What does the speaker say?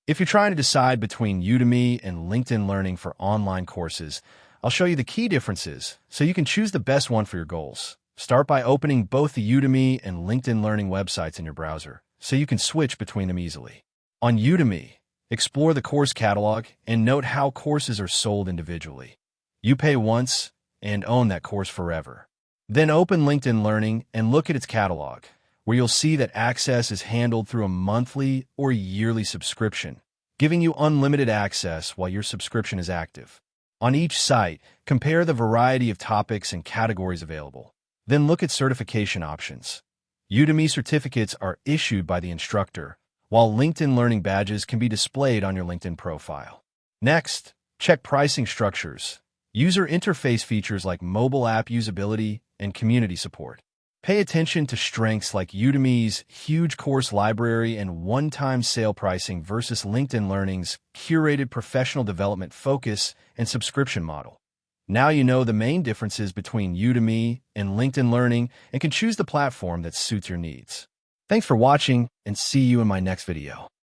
If you're trying to decide between Udemy and LinkedIn Learning for online courses, I'll show you the key differences so you can choose the best one for your goals. Start by opening both the Udemy and LinkedIn Learning websites in your browser so you can switch between them easily. On Udemy, explore the course catalog and note how courses are sold individually. You pay once and own that course forever. Then open LinkedIn Learning and look at its catalog, where you'll see that access is handled through a monthly or yearly subscription, giving you unlimited access while your subscription is active. On each site, compare the variety of topics and categories available. Then look at certification options. Udemy certificates are issued by the instructor, while LinkedIn Learning badges can be displayed on your LinkedIn profile. Next, check pricing structures, user interface features like mobile app usability, and community support. Pay attention to strengths like Udemy's huge course library and one-time sale pricing versus LinkedIn Learning's curated professional development focus and subscription model. Now you know the main differences between Udemy and LinkedIn Learning and can choose the platform that suits your needs. Thanks for watching, and see you in my next video.